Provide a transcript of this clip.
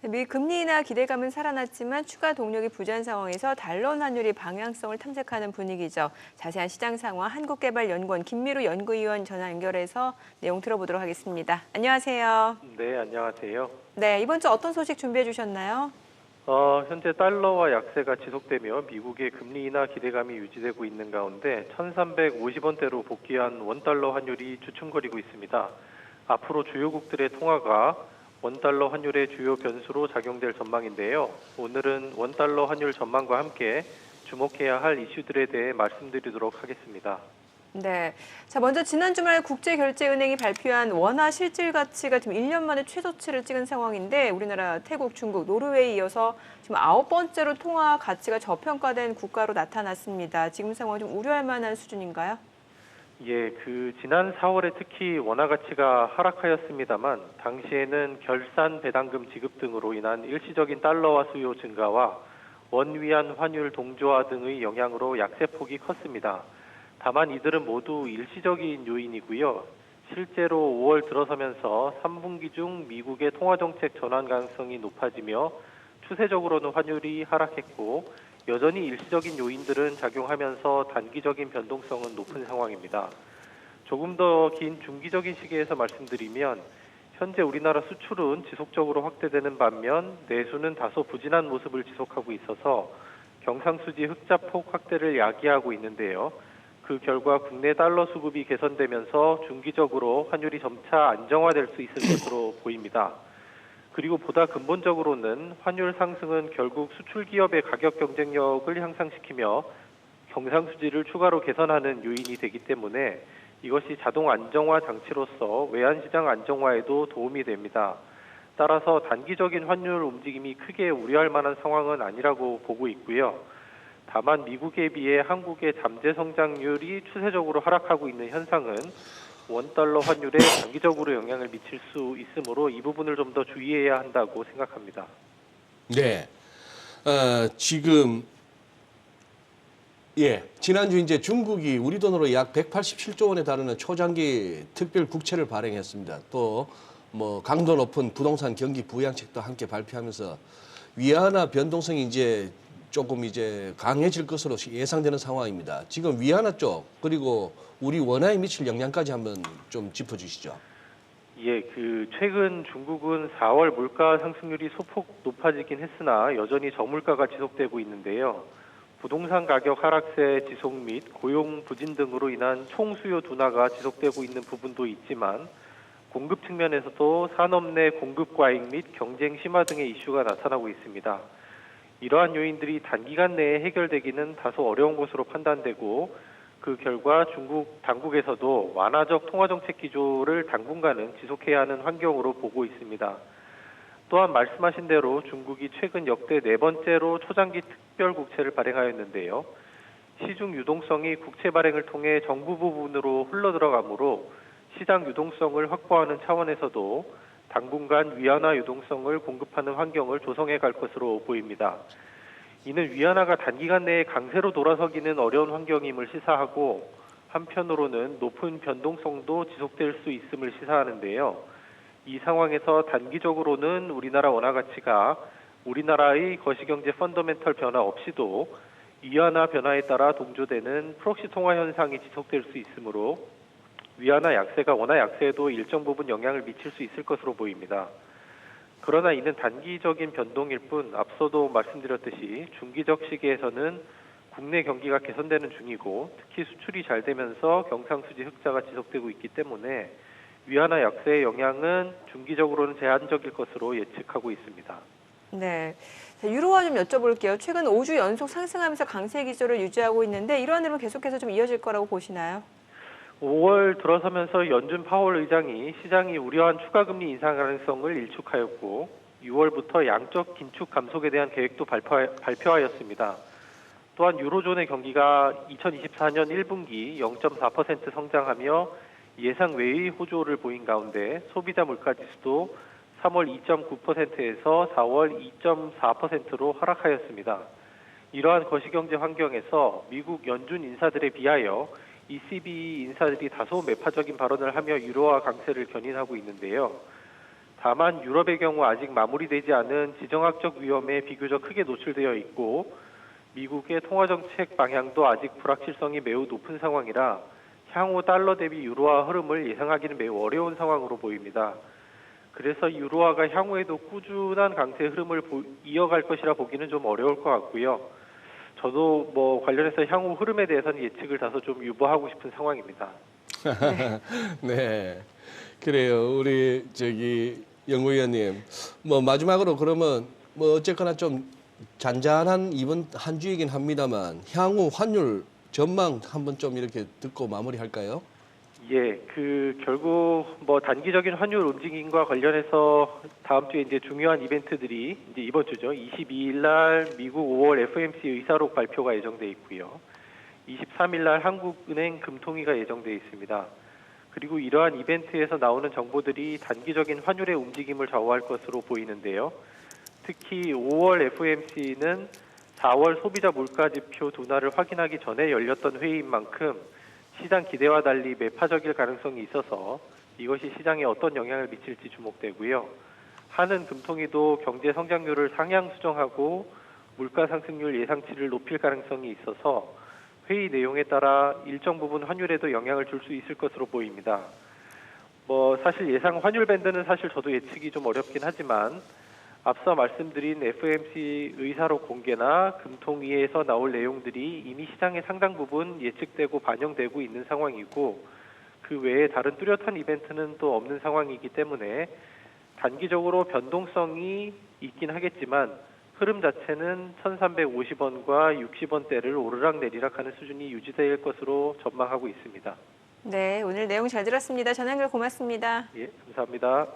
미 금리 인하 기대감은 살아났지만 추가 동력이 부재한 상황에서 달러 환율이 방향성을 탐색하는 분위기죠. 자세한 시장 상황 한국개발연구원 김미루 연구위원 전화 연결해서 내용 들어보도록 하겠습니다. 안녕하세요. 네, 안녕하세요. 네, 이번 주 어떤 소식 준비해 주셨나요? 현재 달러와 약세가 지속되며 미국의 금리 인하 기대감이 유지되고 있는 가운데 1,350원대로 복귀한 원달러 환율이 주춤거리고 있습니다. 앞으로 주요국들의 통화가 원달러 환율의 주요 변수로 작용될 전망인데요. 오늘은 원달러 환율 전망과 함께 주목해야 할 이슈들에 대해 말씀드리도록 하겠습니다. 네. 자, 먼저 지난 주말 국제결제은행이 발표한 원화 실질 가치가 지금 1년 만에 최저치를 찍은 상황인데 우리나라, 태국, 중국, 노르웨이에 이어서 지금 9번째로 통화 가치가 저평가된 국가로 나타났습니다. 지금 상황 좀 우려할 만한 수준인가요? 예, 지난 4월에 특히 원화 가치가 하락하였습니다만 당시에는 결산 배당금 지급 등으로 인한 일시적인 달러화 수요 증가와 원위안 환율 동조화 등의 영향으로 약세폭이 컸습니다. 다만 이들은 모두 일시적인 요인이고요. 실제로 5월 들어서면서 3분기 중 미국의 통화정책 전환 가능성이 높아지며 추세적으로는 환율이 하락했고 여전히 일시적인 요인들은 작용하면서 단기적인 변동성은 높은 상황입니다. 조금 더 긴 중기적인 시기에서 말씀드리면 현재 우리나라 수출은 지속적으로 확대되는 반면 내수는 다소 부진한 모습을 지속하고 있어서 경상수지 흑자폭 확대를 야기하고 있는데요. 그 결과 국내 달러 수급이 개선되면서 중기적으로 환율이 점차 안정화될 수 있을 것으로 보입니다. 그리고 보다 근본적으로는 환율 상승은 결국 수출 기업의 가격 경쟁력을 향상시키며 경상수지를 추가로 개선하는 요인이 되기 때문에 이것이 자동 안정화 장치로서 외환시장 안정화에도 도움이 됩니다. 따라서 단기적인 환율 움직임이 크게 우려할 만한 상황은 아니라고 보고 있고요. 다만 미국에 비해 한국의 잠재 성장률이 추세적으로 하락하고 있는 현상은 원달러 환율에 장기적으로 영향을 미칠 수 있으므로 이 부분을 좀 더 주의해야 한다고 생각합니다. 네. 지금 지난주 이제 중국이 우리 돈으로 약 187조 원에 달하는 초장기 특별 국채를 발행했습니다. 또 뭐 강도 높은 부동산 경기 부양책도 함께 발표하면서 위안화 변동성이 이제 조금 이제 강해질 것으로 예상되는 상황입니다. 지금 위안화 쪽 그리고 우리 원화에 미칠 영향까지 한번 좀 짚어주시죠. 예, 최근 중국은 4월 물가 상승률이 소폭 높아지긴 했으나 여전히 저물가가 지속되고 있는데요. 부동산 가격 하락세 지속 및 고용 부진 등으로 인한 총수요 둔화가 지속되고 있는 부분도 있지만 공급 측면에서도 산업 내 공급 과잉 및 경쟁 심화 등의 이슈가 나타나고 있습니다. 이러한 요인들이 단기간 내에 해결되기는 다소 어려운 것으로 판단되고 그 결과 중국 당국에서도 완화적 통화정책 기조를 당분간은 지속해야 하는 환경으로 보고 있습니다. 또한 말씀하신 대로 중국이 최근 역대 4번째로 초장기 특별국채를 발행하였는데요. 시중 유동성이 국채 발행을 통해 정부 부분으로 흘러들어가므로 시장 유동성을 확보하는 차원에서도 당분간 위안화 유동성을 공급하는 환경을 조성해 갈 것으로 보입니다. 이는 위안화가 단기간 내에 강세로 돌아서기는 어려운 환경임을 시사하고 한편으로는 높은 변동성도 지속될 수 있음을 시사하는데요. 이 상황에서 단기적으로는 우리나라 원화 가치가 우리나라의 거시경제 펀더멘털 변화 없이도 위안화 변화에 따라 동조되는 프록시 통화 현상이 지속될 수 있으므로 위안화 약세가 원화 약세에도 일정 부분 영향을 미칠 수 있을 것으로 보입니다. 그러나 이는 단기적인 변동일 뿐 앞서도 말씀드렸듯이 중기적 시기에서는 국내 경기가 개선되는 중이고 특히 수출이 잘 되면서 경상수지 흑자가 지속되고 있기 때문에 위안화 약세의 영향은 중기적으로는 제한적일 것으로 예측하고 있습니다. 네. 자, 유로화 좀 여쭤볼게요. 최근 5주 연속 상승하면서 강세 기조를 유지하고 있는데 이러한 흐름은 계속해서 좀 이어질 거라고 보시나요? 5월 들어서면서 연준 파월 의장이 시장이 우려한 추가 금리 인상 가능성을 일축하였고 6월부터 양적 긴축 감속에 대한 계획도 발표하였습니다. 또한 유로존의 경기가 2024년 1분기 0.4% 성장하며 예상 외의 호조를 보인 가운데 소비자 물가지수도 3월 2.9%에서 4월 2.4%로 하락하였습니다. 이러한 거시경제 환경에서 미국 연준 인사들에 비하여 ECB 인사들이 다소 매파적인 발언을 하며 유로화 강세를 견인하고 있는데요. 다만 유럽의 경우 아직 마무리되지 않은 지정학적 위험에 비교적 크게 노출되어 있고 미국의 통화정책 방향도 아직 불확실성이 매우 높은 상황이라 향후 달러 대비 유로화 흐름을 예상하기는 매우 어려운 상황으로 보입니다. 그래서 유로화가 향후에도 꾸준한 강세 흐름을 이어갈 것이라 보기는 좀 어려울 것 같고요. 저도 뭐 관련해서 향후 흐름에 대해서는 예측을 다소 좀 유보하고 싶은 상황입니다. 네, 그래요. 우리 연구위원님, 뭐 마지막으로 그러면 뭐 어쨌거나 좀 잔잔한 이번 한 주이긴 합니다만 향후 환율 전망 한번 좀 이렇게 듣고 마무리할까요? 예, 결국 뭐 단기적인 환율 움직임과 관련해서 다음 주에 이제 중요한 이벤트들이 이제 이번 주죠. 22일 날 미국 5월 FOMC 의사록 발표가 예정돼 있고요. 23일 날 한국은행 금통위가 예정돼 있습니다. 그리고 이러한 이벤트에서 나오는 정보들이 단기적인 환율의 움직임을 좌우할 것으로 보이는데요. 특히 5월 FOMC는 4월 소비자 물가지표 둔화를 확인하기 전에 열렸던 회의인 만큼 시장 기대와 달리 매파적일 가능성이 있어서 이것이 시장에 어떤 영향을 미칠지 주목되고요. 한은 금통위도 경제 성장률을 상향 수정하고 물가 상승률 예상치를 높일 가능성이 있어서 회의 내용에 따라 일정 부분 환율에도 영향을 줄 수 있을 것으로 보입니다. 뭐 사실 예상 환율 밴드는 사실 저도 예측이 좀 어렵긴 하지만 앞서 말씀드린 FOMC 의사록 공개나 금통위에서 나올 내용들이 이미 시장의 상당 부분 예측되고 반영되고 있는 상황이고 그 외에 다른 뚜렷한 이벤트는 또 없는 상황이기 때문에 단기적으로 변동성이 있긴 하겠지만 흐름 자체는 1350원과 60원대를 오르락내리락 하는 수준이 유지될 것으로 전망하고 있습니다. 네, 오늘 내용 잘 들었습니다. 전한글 고맙습니다. 예, 감사합니다.